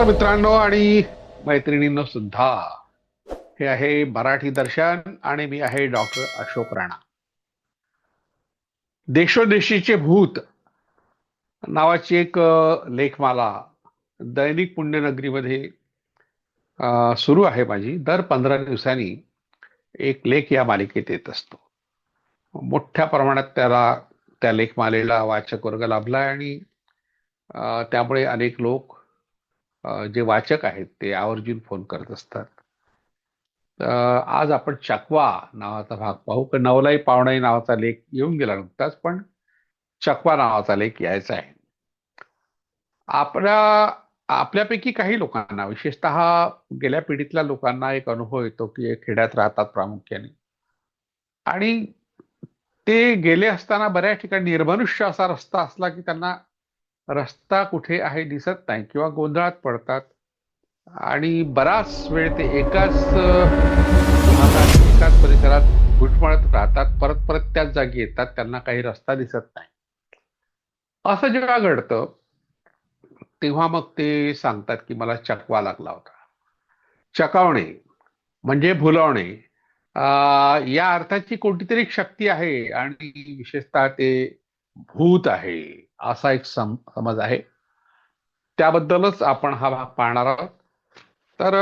नमस्कार मित्रांनो आणि मैत्रिणींनो सुद्धा. हे आहे मराठी दर्शन आणि मी आहे डॉक्टर अशोक राणा. देशोदेशीचे भूत नावाची एक लेखमाला दैनिक पुण्यनगरीमध्ये सुरू आहे माझी. दर 15 दिवसांनी एक लेख या मालिकेत येत असतो. मोठ्या प्रमाणात त्या लेखमालेला वाचक वर्ग लाभला आणि त्यामुळे अनेक लोक जे वाचक आहेत ते आवर्जून फोन करत असतात. आज आपण चकवा नावाचा भाग पाहू. नवलाई पावणाई नावाचा लेख येऊन गेला नुकताच, पण चकवा नावाचा लेख यायचा आहे. आपल्या आपल्यापैकी काही लोकांना, विशेषतः गेल्या पिढीतल्या लोकांना एक अनुभव येतो की खेड्यात राहतात प्रामुख्याने, आणि ते गेले असताना बऱ्याच ठिकाणी निर्मनुष्य असा रस्ता असला की त्यांना रस्ता कुठे आहे दिसत नाही किंवा गोंधळात पडतात आणि बराच वेळ ते एकाच परिसरात घुटमळत राहतात. परत परत त्याच जागी येतात, त्यांना काही रस्ता दिसत नाही. असं जेव्हा घडतं तेव्हा मग ते सांगतात की मला चकवा लागला होता. चकावणे म्हणजे भुलवणे, या अर्थाची कोणतीतरी एक शक्ती आहे आणि विशेषतः ते भूत आहे असा एक समज आहे. त्याबद्दलच आपण हा भाग पाहणार आहोत. तर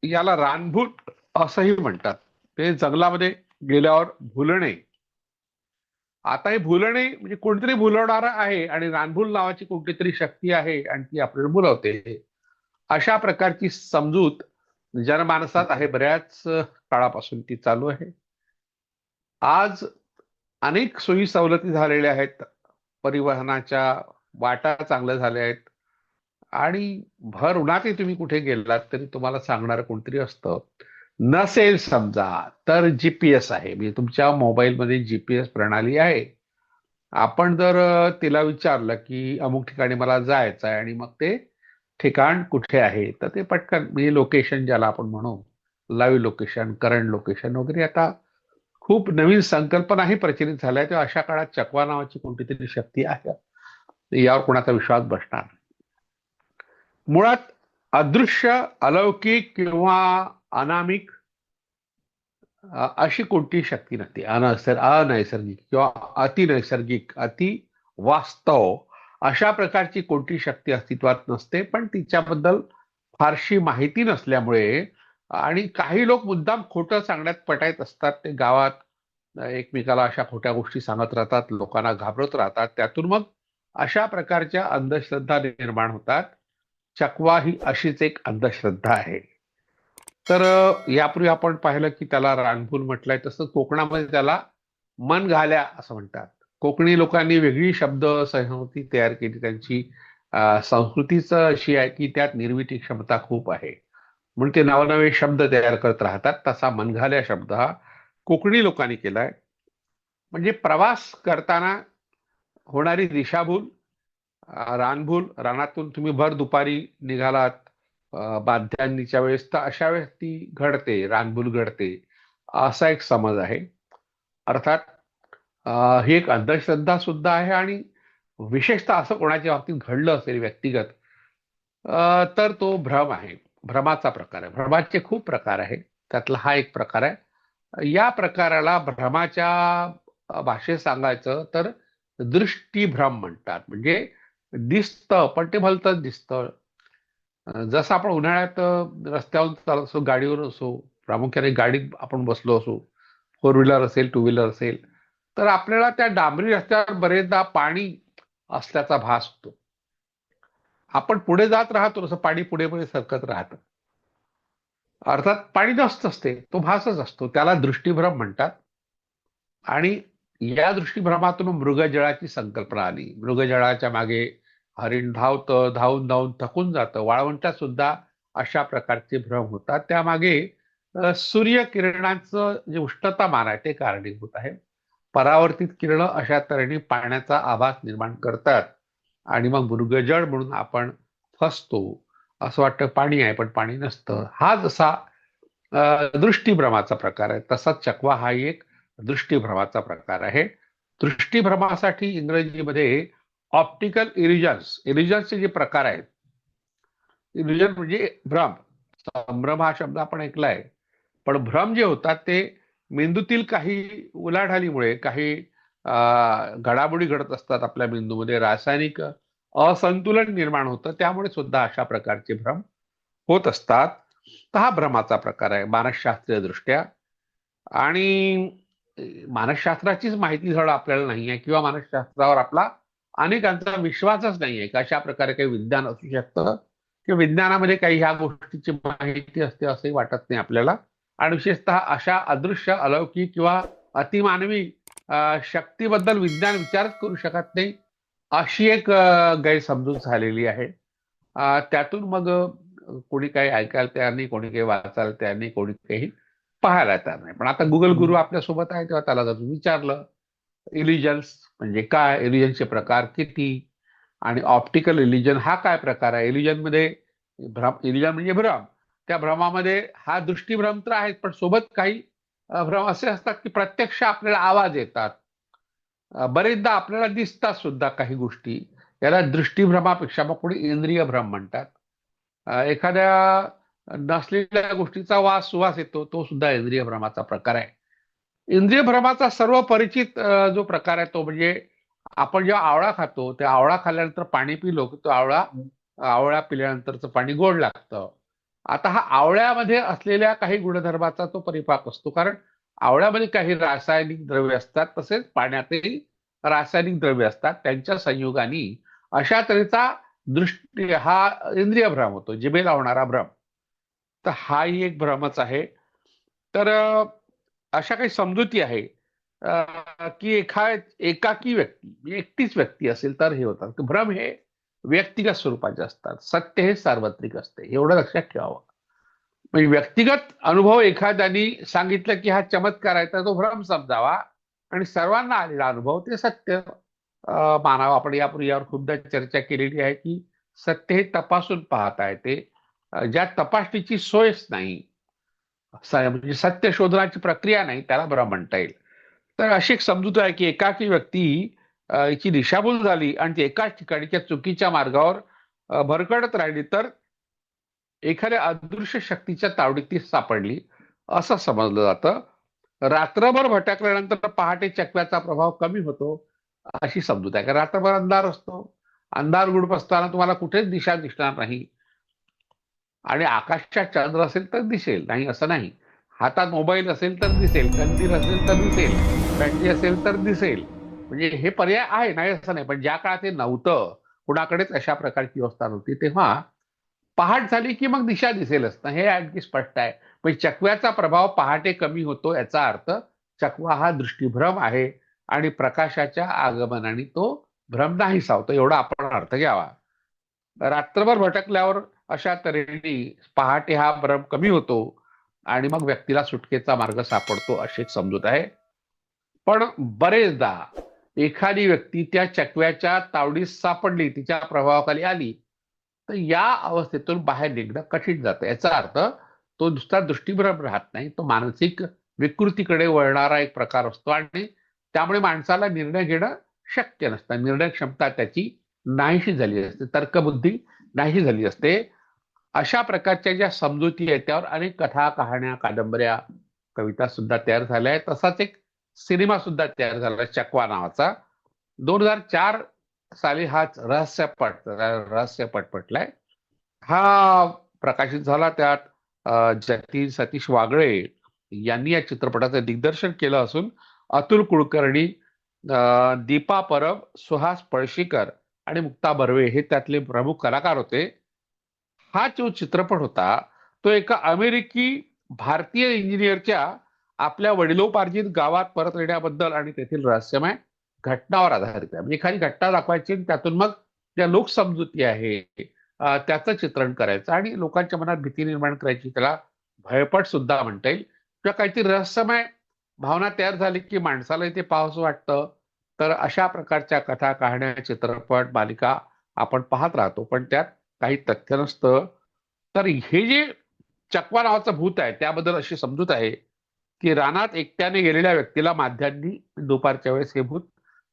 याला रानभूत असंही म्हणतात. ते जंगलामध्ये गेल्यावर भुलणे. आता हे भुलणे म्हणजे कोणतरी भुलवणार आहे आणि रानभूल नावाची कोणतीतरी शक्ती आहे आणि ती आपल्याला भुलवते, अशा प्रकारची समजूत जनमानसात आहे. बऱ्याच काळापासून ती चालू आहे. आज अनेक सोयी सवलती झालेल्या आहेत, परिवहनाच्या वाटा चांगल्या झाल्या आहेत आणि भर उन्हातही तुम्ही कुठे गेलात तरी तुम्हाला सांगणार कोणतरी असतं. नसेल समजा तर जीपीएस आहे, म्हणजे तुमच्या मोबाईलमध्ये जीपीएस प्रणाली आहे. आपण जर तिला विचारलं की अमुक ठिकाणी मला जायचं आहे आणि मग ते ठिकाण कुठे आहे, तर ते पटकन, म्हणजे लोकेशन ज्याला आपण म्हणू, लाईव्ह लोकेशन, करंट लोकेशन वगैरे, आता खूप नवीन संकल्पनाही प्रचलित झाल्या. तेव्हा अशा काळात चकवा नावाची कोणतीतरी शक्ती आहे, यावर कोणाचा विश्वास बसणार नाही. मुळात अदृश्य, अलौकिक किंवा अनामिक अशी कोणती शक्ती नसते. अनैसर्गिक किंवा अतिनैसर्गिक, अति वास्तव अशा प्रकारची कोणती शक्ती अस्तित्वात नसते. पण तिच्याबद्दल फारशी माहिती नसल्यामुळे आणि काही लोक मुद्दाम खोटं सांगण्यात पटायत असतात. ते गावात एकमेकाला अशा खोट्या गोष्टी सांगत राहतात, लोकांना घाबरत राहतात. त्यातून मग अशा प्रकारच्या अंधश्रद्धा निर्माण होतात. चकवा ही अशीच एक अंधश्रद्धा आहे. तर यापूर्वी आपण पाहिलं की त्याला रानफूल म्हटलंय, तसं कोकणामध्ये त्याला मन घाल्या असं म्हणतात. कोकणी लोकांनी वेगळी शब्द संस्कृती तयार केली. त्यांची संस्कृतीच अशी आहे की त्यात निर्मिती क्षमता खूप आहे, म्हणून ते नवनवे शब्द तयार करत राहतात. तसा मनघाल्या शब्द हा कोकणी लोकांनी केलाय. म्हणजे प्रवास करताना होणारी दिशाभूल, रानभूल. रानातून तुम्ही भर दुपारी निघालात बाध्यांनीच्या वेळेस, तर अशा वेळेस ती घडते, रानभूल घडते, असा एक समज आहे. अर्थात ही एक अंधश्रद्धा सुद्धा आहे आणि विशेषतः असं कोणाच्या बाबतीत घडलं असेल व्यक्तिगत, तर तो भ्रम आहे, भ्रमाचा प्रकार आहे. भ्रमाचे खूप प्रकार आहेत, त्यातला हा एक प्रकार आहे. या प्रकाराला भ्रमाच्या भाषेत सांगायचं तर दृष्टीभ्रम म्हणतात. म्हणजे दिसतं पण ते भलतंच दिसतं. जसं आपण उन्हाळ्यात रस्त्यावर चालत असो, गाडीवर असो, प्रामुख्याने गाडीत आपण बसलो असो, फोर व्हीलर असेल, टू व्हीलर असेल, तर आपल्याला त्या डांबरी रस्त्यावर बरेचदा पाणी असल्याचा भास होतो. आपण पुढे जात राहतो, तसं पाणी पुढे पुढे सरकत राहतं. अर्थात पाणी नसतंच, तो भासच असतो. त्याला दृष्टीभ्रम म्हणतात. आणि या दृष्टीभ्रमातून मृगजळाची संकल्पना आली. मृगजळाच्या मागे हरिण धावतं, धावून धावून थकून जातं. वाळवंटात सुद्धा अशा प्रकारचे भ्रम होतात. त्यामागे सूर्यकिरणांचं जे उष्णतामान आहे ते कारणीभूत आहे. परावर्तित किरणं अशा तऱ्हेने पाण्याचा आभास निर्माण करतात आणि मग मृगजळ म्हणून आपण फसतो. असं वाटतं पाणी आहे, पण पाणी नसतं. हा जसा दृष्टीभ्रमाचा प्रकार आहे, तसाच चकवा हा एक दृष्टीभ्रमाचा प्रकार आहे. दृष्टीभ्रमासाठी इंग्रजीमध्ये ऑप्टिकल इल्युजन्सचे जे प्रकार आहेत, इल्युजन म्हणजे भ्रम. संभ्रम हा शब्द आपण ऐकलाय, पण भ्रम जे होतात ते मेंदूतील काही उलाढालीमुळे, काही घडामोडी घडत असतात आपल्या मेंदूमध्ये, रासायनिक असंतुलन निर्माण होतं, त्यामुळे सुद्धा अशा प्रकारचे भ्रम होत असतात. तर हा भ्रमाचा प्रकार आहे मानसशास्त्रीय दृष्ट्या. आणि मानसशास्त्राचीच माहिती धड आपल्याला नाही आहे, किंवा मानसशास्त्रावर आपला अनेकांचा विश्वासच नाही आहे, अशा प्रकारे काही विज्ञान असू शकतं, किंवा विज्ञानामध्ये काही ह्या गोष्टीची माहिती असते असंही वाटत नाही आपल्याला. आणि विशेषतः अशा अदृश्य, अलौकिक किंवा अतिमानवी शक्तीबद्दल विज्ञान विचारच करू शकत नाही, अशी एक गैरसमजूत झालेली आहे. त्यातून मग कोणी काही ऐकायला तयार नाही, कोणी काही वाचायला तयार नाही, कोणी काही पाहायला तयार नाही. पण आता गुगल गुरु आपल्या सोबत आहे, तेव्हा त्याला जर तुम्ही विचारलं इलिजन्स म्हणजे काय, इलिजनचे प्रकार किती, आणि ऑप्टिकल इलिजन हा काय प्रकार आहे, इलिजन मध्ये भ्रम, इलिजन म्हणजे भ्रम, त्या भ्रमामध्ये हा दृष्टीभ्रम तर आहेत, पण सोबत काही भ्रम असे असतात की प्रत्यक्ष आपल्याला आवाज येतात, बरेचदा आपल्याला दिसतात सुद्धा काही गोष्टी. याला दृष्टीभ्रमापेक्षा मग कोणी इंद्रिय भ्रम म्हणतात. एखाद्या नसलेल्या गोष्टीचा वास सुवास येतो, तो सुद्धा इंद्रिय भ्रमाचा प्रकार आहे. इंद्रिय भ्रमाचा सर्व परिचित जो प्रकार आहे तो म्हणजे, आपण जेव्हा आवळा खातो, त्या आवळा खाल्ल्यानंतर पाणी पिलो की तो आवळा पिल्यानंतरचं पाणी गोड लागतं. आता हा आवळ्यामध्ये असलेल्या काही गुणधर्माचा तो परिपाक असतो, कारण आवळ्यामध्ये काही रासायनिक द्रव्य असतात, तसेच पाण्यातही रासायनिक द्रव्य असतात, त्यांच्या संयोगाने अशा तऱ्हेचा दृष्टी हा इंद्रिय भ्रम होतो, जिभेला होणारा भ्रम. तर हाही एक भ्रमच आहे. तर अशा काही समजुती आहे की एकाकी व्यक्ती म्हणजे एकटीच व्यक्ती असेल तर हे होतात. तर भ्रम हे व्यक्तिगत स्वरूपाचे असतात, सत्य हे सार्वत्रिक असते, एवढं लक्षात ठेवावं. म्हणजे व्यक्तिगत अनुभव एखाद्याने सांगितलं की हा चमत्कार आहे, तर तो भ्रम समजावा, आणि सर्वांना आलेला अनुभव ते सत्य मानावं. आपण यापूर्वी यावर खूपदा चर्चा केलेली आहे की सत्य हे तपासून पाहता येते, ज्या तपासणीची सोयच नाही, म्हणजे सत्य शोधण्याची प्रक्रिया नाही, त्याला भ्रम म्हणता येईल. तर अशी एक समजूत आहे की एकाकी व्यक्ती हिची दिशाभूल झाली आणि ती एकाच ठिकाणी त्या चुकीच्या मार्गावर भरकटत राहिली, तर एखाद्या अदृश्य शक्तीच्या तावडीत ती सापडली असं समजलं जातं. रात्रभर भटकल्यानंतर पहाटे चकव्याचा प्रभाव कमी होतो, अशी समजूत आहे. कारण रात्रभर अंधार असतो, अंधार गुडप असताना तुम्हाला कुठेच दिशा दिसणार नाही, आणि आकाशात चंद्र असेल तर दिसेल, नाही असं नाही. हातात मोबाईल असेल तर दिसेल, कंदील असेल तर दिसेल, बॅटरी असेल तर दिसेल. म्हणजे हे पर्याय आहे, नाही असं नाही. पण ज्या काळात हे नव्हतं, कुणाकडेच अशा प्रकारची व्यवस्था नव्हती, तेव्हा पहाट झाली की मग दिशा दिसेलच ना, हे अगदी स्पष्ट आहे. म्हणजे चकव्याचा प्रभाव पहाटे कमी होतो, याचा अर्थ चकवा हा दृष्टीभ्रम आहे, आणि प्रकाशाच्या आगमनाने तो भ्रम नाही सावतो, एवढा आपण अर्थ घ्यावा. रात्रभर भटकल्यावर अशा तऱ्हेने पहाटे हा भ्रम कमी होतो, आणि मग व्यक्तीला सुटकेचा मार्ग सापडतो, अशी एक समजूत आहे. पण बरेचदा एखादी व्यक्ती त्या चकव्याच्या तावडीत सापडली, तिच्या प्रभावाखाली आली, तर या अवस्थेतून बाहेर निघणं कठीण जातं. याचा अर्थ तो नुसता दृष्टीभ्रम राहत नाही, तो मानसिक विकृतीकडे वळणारा एक प्रकार असतो, आणि त्यामुळे माणसाला निर्णय घेणं शक्य नसतं. निर्णय क्षमता त्याची नाहीशी झाली असते, तर्कबुद्धी नाहीशी झाली असते. अशा प्रकारच्या ज्या समजुती आहेत त्यावर अनेक कथा, कहाण्या, कादंबऱ्या, कविता सुद्धा तयार झाल्या आहेत. तसाच एक सिनेमा सुद्धा तयार झाला चकवा नावाचा. 2004 साली हाच रहस्यपट म्हटलाय. हा प्रकाशित झाला. त्यात जतीन सतीश वागळे यांनी या चित्रपटाचं दिग्दर्शन केलं असून अतुल कुलकर्णी, दीपा परब, सुहास पळशीकर आणि मुक्ता बर्वे हे त्यातले प्रमुख कलाकार होते. हा जो चित्रपट होता तो एका अमेरिकी भारतीय इंजिनियरच्या आपल्या वडिलोपार्जित गावात परत येण्याबद्दल आणि तेथील रहस्यमय घटनावर आधारित आहे. म्हणजे एखादी घटना दाखवायची आणि त्यातून मग ज्या लोकसमजुती आहे त्याचं चित्रण करायचं आणि लोकांच्या मनात भीती निर्माण करायची, त्याला भयपट सुद्धा म्हणता येईल, किंवा काहीतरी रहस्यमय भावना तयार झाली की माणसाला इथे पाहावंसं वाटतं. तर अशा प्रकारच्या कथा, कहाण्या, चित्रपट, मालिका आपण पाहत राहतो, पण त्यात काही तथ्य नसतं. तर हे जे चकवा नावाचं भूत आहे त्याबद्दल अशी समजूत आहे की रानात एकट्याने गेलेल्या व्यक्तीला माध्यांनी दुपारच्या वेळेस हे भूत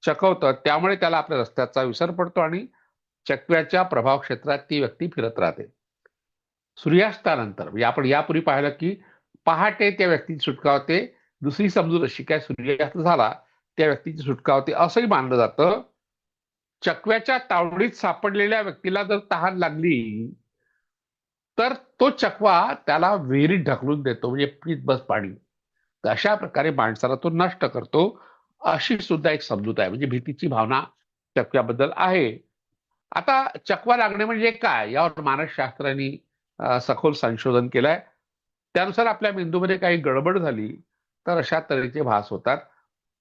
चकवतं, त्यामुळे त्याला आपल्या रस्त्याचा विसर पडतो आणि चकव्याच्या प्रभाव क्षेत्रात ती व्यक्ती फिरत राहते. सूर्यास्तानंतर म्हणजे आपण यापूर्वी पाहिलं की पहाटे त्या व्यक्तीची सुटका होते. दुसरी समजूत अशी काय, सूर्यास्त झाला त्या व्यक्तीची सुटका होते असंही मानलं जातं. चकव्याच्या तावडीत सापडलेल्या व्यक्तीला जर तहान लागली तर तो चकवा त्याला विहिरीत ढकलून देतो, म्हणजे पीत बस पाणी. तर अशा प्रकारे माणसाला तो नष्ट करतो, अशी सुद्धा एक समजूत आहे. म्हणजे भीतीची भावना चकव्याबद्दल आहे. आता चकवा लागणे म्हणजे काय, यावर मानसशास्त्रांनी सखोल संशोधन केलंय. त्यानुसार आपल्या मेंदूमध्ये काही गडबड झाली तर अशा तऱ्हेचे भास होतात.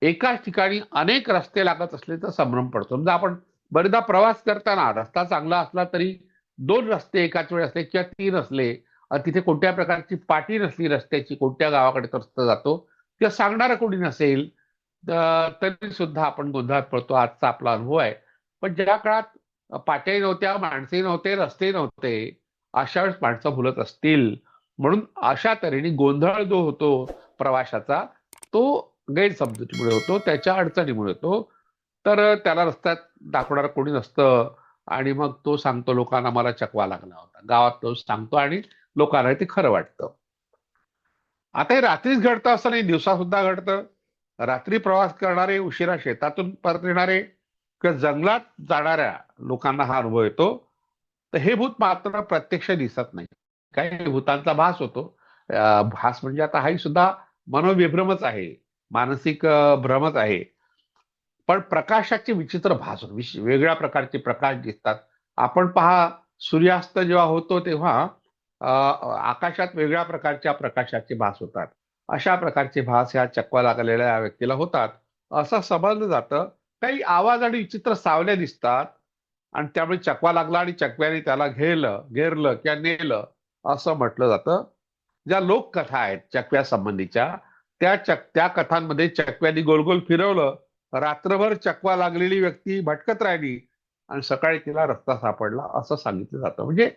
एकाच ठिकाणी अनेक रस्ते लागत असले तर संभ्रम पडतो. म्हणजे आपण बरेचदा प्रवास करताना रस्ता चांगला असला तरी दोन रस्ते एकाच वेळी असले किंवा तीन असले, तिथे कोणत्या प्रकारची पाटी नसली रस्त्याची, कोणत्या गावाकडे तो रस्ता जातो किंवा सांगणारं कोणी नसेल, तरी सुद्धा आपण गोंधळात पडतो. आजचा आपला अनुभव आहे. पण ज्या काळात पाट्याही नव्हत्या, माणसंही नव्हते, रस्ते नव्हते, अशा वेळेस माणसं भुलत असतील. म्हणून अशा तऱ्हेने गोंधळ जो होतो प्रवाशाचा, तो गैरसमजुतीमुळे होतो, त्याच्या अडचणीमुळे होतो. तर त्याला रस्त्यात दाखवणारं कोणी नसतं आणि मग तो सांगतो लोकांना मला चकवा लागला होता. गावात तो सांगतो आणि लोकांना ते खरं वाटतं. आता हे रात्रीच घडतं असं नाही, दिवसा सुद्धा घडतं. रात्री प्रवास करणारे, उशिरा शेतातून परत येणारे किंवा जंगलात जाणाऱ्या लोकांना हा अनुभव येतो. तर हे भूत मात्र प्रत्यक्ष दिसत नाही. काही भूतांचा भास होतो. भास म्हणजे आता हाही सुद्धा मनोविभ्रमच आहे, मानसिक भ्रमच आहे. पण प्रकाशाचे विचित्र भास होतो. वेगळ्या प्रकारचे प्रकाश दिसतात. आपण पहा, सूर्यास्त जेव्हा होतो तेव्हा आकाशात वेगळ्या प्रकारच्या प्रकाशाचे भास होतात. अशा प्रकारचे भास ह्या चकवा लागलेल्या व्यक्तीला होतात असं समजलं जातं. काही आवाज आणि विचित्र सावल्या दिसतात आणि त्यामुळे चकवा लागला आणि चकव्याने त्याला घेरलं किंवा नेलं असं म्हटलं जातं. ज्या लोककथा आहेत चकव्या संबंधीच्या, त्या कथांमध्ये चकव्याने गोल गोल फिरवलं, रात्रभर चकवा लागलेली व्यक्ती भटकत राहिली आणि सकाळी तिला रस्ता सापडला असं सांगितलं जातं. म्हणजे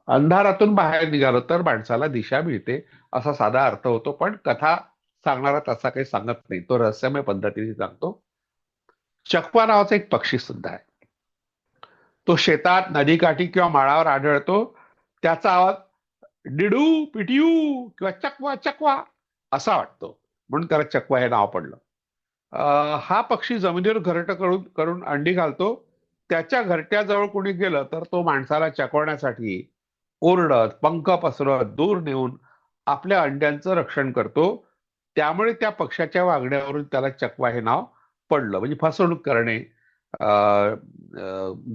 अंधारातून बाहेर निघालं तर माणसाला दिशा मिळते असा साधा अर्थ होतो. पण कथा सांगणारा तसा काही सांगत नाही, तो रहस्यमय पद्धतीने सांगतो. चकवा नावाचा एक पक्षी सुद्धा आहे. तो शेतात, नदीकाठी किंवा माळावर आढळतो. त्याचा आवाज डिडू पिटियू किंवा चकवा चकवा असा वाटतो, म्हणून त्याला चकवा हे नाव पडलं. हा पक्षी जमिनीवर घरटं करून करून अंडी घालतो. त्याच्या घरट्याजवळ कोणी गेलं तर तो माणसाला चकवण्यासाठी ओरडत, पंख पसरत दूर नेऊन आपल्या अंड्यांचं रक्षण करतो. त्यामुळे त्या पक्षाच्या वागण्यावरून त्याला चकवा हे नाव पडलं. म्हणजे फसवणूक करणे, अ,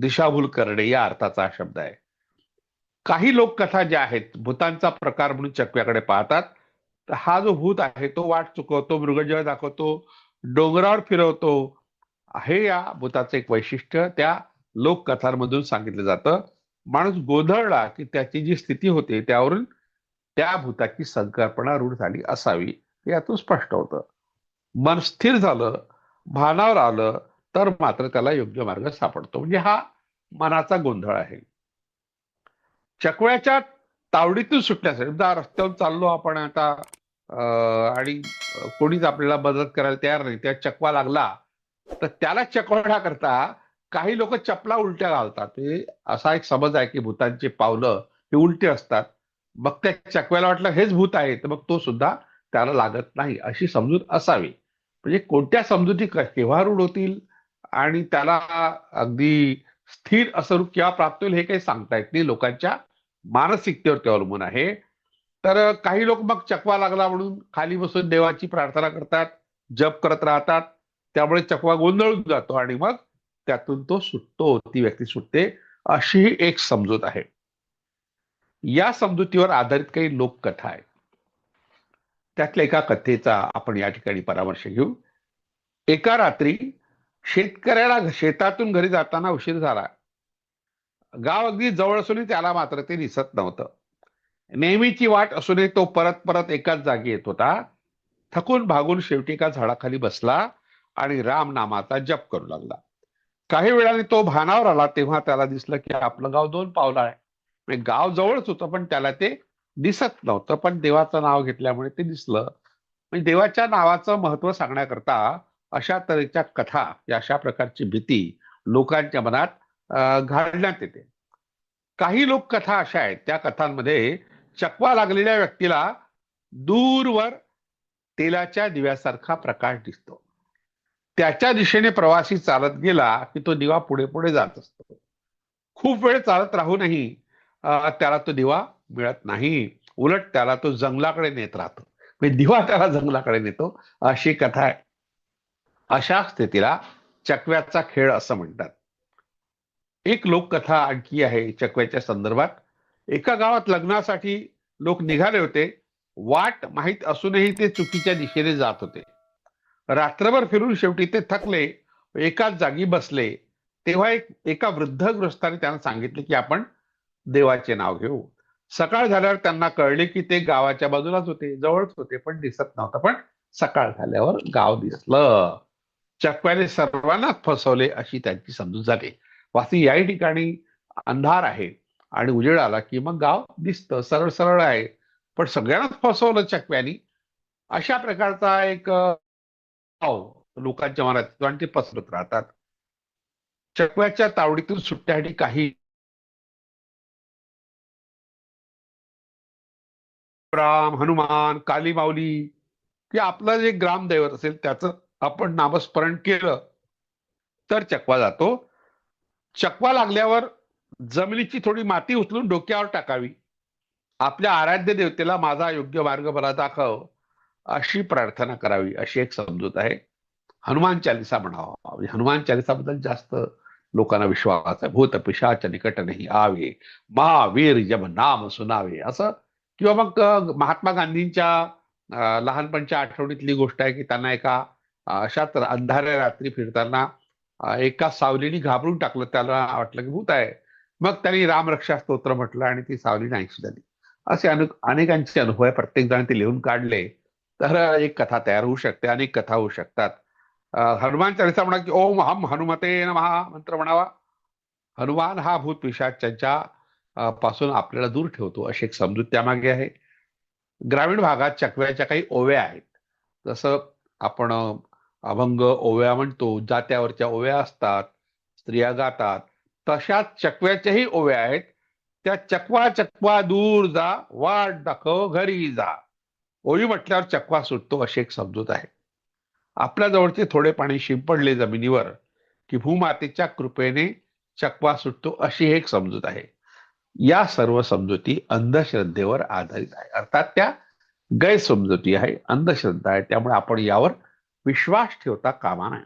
दिशाभूल करणे या अर्थाचा हा शब्द आहे. काही लोककथा ज्या आहेत भूतांचा प्रकार म्हणून चकव्याकडे पाहतात. तर हा जो भूत आहे तो वाट चुकवतो, मृगजळ दाखवतो, डोंगरावर फिरवतो, हे या भूताचं एक वैशिष्ट्य त्या लोककथांमधून सांगितलं जातं. माणूस गोंधळला की त्याची जी स्थिती होते त्यावरून त्या भूताची संकल्पना रूढ झाली असावी हे यातून स्पष्ट होतं. मन स्थिर झालं, भानावर आलं तर मात्र त्याला योग्य मार्ग सापडतो. म्हणजे हा मनाचा गोंधळ आहे. चकव्याच्या तावडीतून सुटण्यासाठी समजा रस्त्यावर चाललो आपण आता, आणि कोणीच आपल्याला मदत करायला तयार नाही, त्या चकवा लागला तर त्याला चकवण्याकरता काही लोक चपला उलट्या घालतात. हे असा एक समज आहे की भूतांची पावलं ही उलटी असतात. मग त्या चकव्याला वाटलं हेच भूत आहे, तर मग तो सुद्धा त्याला लागत नाही अशी समजूत असावी. म्हणजे कोणत्या समजुती केव्हा रूढ होतील आणि त्याला अगदी स्थिर असं रूप केव्हा प्राप्त होईल हे काही सांगता येत नाही. लोकांच्या मानसिकतेवर अवलंबून आहे. तर काही लोक मग चकवा लागला म्हणून खाली बसून देवाची प्रार्थना करतात, जप करत राहतात. त्यामुळे चकवा गोंधळून जातो आणि मग त्यातून तो सुटतो, ती व्यक्ती सुटते, अशी ही एक समजूत आहे. या समजुतीवर आधारित काही लोककथा आहेत. त्यातल्या एका कथेचा आपण या ठिकाणी परामर्श घेऊ. एका रात्री शेतकऱ्याला शेतातून घरी जाताना उशीर झाला. गाव अगदी जवळ असूनही त्याला मात्र ते दिसत नव्हतं. नेहमीची वाट असूनही तो परत परत एकाच जागी येत होता. थकून भागून शेवटी एका झाडाखाली बसला आणि राम नामाचा जप करू लागला. काही वेळाने तो भानावर आला तेव्हा त्याला दिसलं की आपलं गाव 2 पावलं आहे. म्हणजे गाव जवळच होतं पण त्याला ते दिसत नव्हतं, पण देवाचं नाव घेतल्यामुळे ते दिसलं. म्हणजे देवाच्या नावाचं महत्व सांगण्याकरता अशा तऱ्हेच्या कथा, अशा प्रकारची भीती लोकांच्या मनात घालण्यात येते. काही लोककथा अशा आहेत, त्या कथांमध्ये चकवा लागलेल्या व्यक्तीला दूरवर तेलाच्या दिव्यासारखा प्रकाश दिसतो. त्याच्या दिशेने प्रवासी चालत गेला की तो दिवा पुढे पुढे जात असतो. खूप वेळ चालत राहूनही त्याला तो दिवा मिळत नाही. उलट त्याला तो जंगलाकडे नेत राहतो. म्हणजे दिवा त्याला जंगलाकडे नेतो, अशी कथा आहे. अशा स्थितीला चकव्याचा खेळ असं म्हणतात. एक लोककथा आणखी आहे चकव्याच्या संदर्भात. एका गावात लग्नासाठी लोक निघाले होते. वाट माहीत असूनही ते चुकीच्या दिशेने जात होते. रात्रभर फिरून शेवटी ते थकले, एकाच जागी बसले. तेव्हा एका वृद्ध गृहस्थाने त्यांना सांगितले की आपण देवाचे नाव घेऊ. सकाळ झाल्यावर त्यांना कळले की ते गावाच्या बाजूलाच होते, जवळच होते, पण दिसत नव्हतं. पण सकाळ झाल्यावर गाव दिसलं. चकव्याने सर्वांनाच फसवले अशी त्यांची समजूत झाली. वासी याही ठिकाणी अंधार आहे आणि उजेड आला की मग गाव दिसतं, सरळ सरळ आहे, पण सगळ्यांनाच फसवलं चकव्यानी. अशा प्रकारचा एक लोकांच्या मनात येतो आणि ते पसरत राहतात. चकव्याच्या तावडीतून सुटण्यासाठी काही राम, हनुमान, काली माऊली की आपलं जे ग्रामदैवत असेल त्याचं आपण नामस्मरण केलं तर चकवा जातो. चकवा लागल्यावर जमिनीची थोडी माती उचलून डोक्यावर टाकावी. आपल्या आराध्य देवतेला माझा योग्य मार्ग मला दाखव अशी प्रार्थना करावी, अशी एक समजूत आहे. हनुमान चालिसा म्हणावा. म्हणजे हनुमान चालिसाबद्दल जास्त लोकांना विश्वास आहे. भूत पिशाच निकट नाही आवे, महावीर जब नाम सुनावे, असं. किंवा मग महात्मा गांधींच्या लहानपणच्या आठवणीतली गोष्ट आहे की त्यांना एका अशाच अंधाऱ्या रात्री फिरताना एका सावलीने घाबरून टाकलं. त्याला वाटलं की भूत आहे. मग त्यांनी रामरक्षा स्तोत्र म्हटलं आणि ती सावली नाहीशी झाली. असे अनेकांचे अनुभव आहे. प्रत्येक जण ते लिहून काढले तर एक कथा तयार होऊ शकते, अनेक कथा होऊ शकतात. हनुमान चालिसा म्हणा की ओम हम हनुमते नमः मंत्र म्हणावा. हनुमान हा भूत पिशाच्यांच्या पासून आपल्याला दूर ठेवतो, अशी एक समजूत त्यामागे आहे. ग्रामीण भागात चकव्याच्या काही ओव्या आहेत. जसं आपण अभंग ओव्या म्हणतो, जात्यावरच्या ओव्या असतात, स्त्रिया गातात. तशाच चकव्याच्याही ओव्या आहेत. त्या चकवा चकवा दूर जा, वाट दाखव घरी जा. ओवी म्हटल्यावर चकवा सुटतो, अशी एक समजूत आहे. आपल्या जवळचे थोडे पाणी शिंपडले जमिनीवर की भूमातेच्या कृपेने चकवा सुटतो, अशी एक समजूत आहे. या सर्व समजुती अंधश्रद्धेवर आधारित आहे. अर्थात त्या गैरसमजुती आहे, अंधश्रद्धा आहे. त्यामुळे आपण यावर विश्वास ठेवता कामा नये.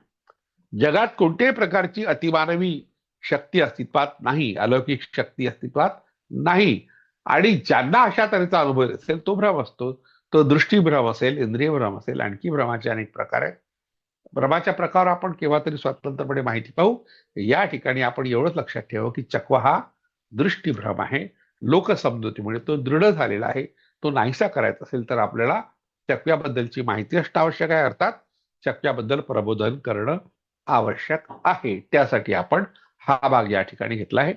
जगात कोणत्याही प्रकारची अतिमानवी शक्ती अस्तित्वात नाही, अलौकिक शक्ती अस्तित्वात नाही. आणि ज्यांना अशा तऱ्हेचा अनुभव असेल तो भ्रम असतो. तो दृष्टीभ्रम असेल, इंद्रिय भ्रम असेल, आणखी भ्रमाचे अनेक प्रकार आहेत. भ्रमाच्या प्रकारावर आपण केव्हा तरी स्वतंत्रपणे माहिती पाहू. या ठिकाणी आपण एवढंच लक्षात ठेवा की चकवा हा दृष्टीभ्रम आहे. लोकसमजुतीमुळे तो दृढ झालेला आहे. तो नाहीसा करायचा असेल तर आपल्याला चकव्याबद्दलची माहिती असणं आवश्यक आहे. अर्थात चकव्याबद्दल प्रबोधन करणं आवश्यक आहे. त्यासाठी आपण हा भाग या ठिकाणी घेतला आहे.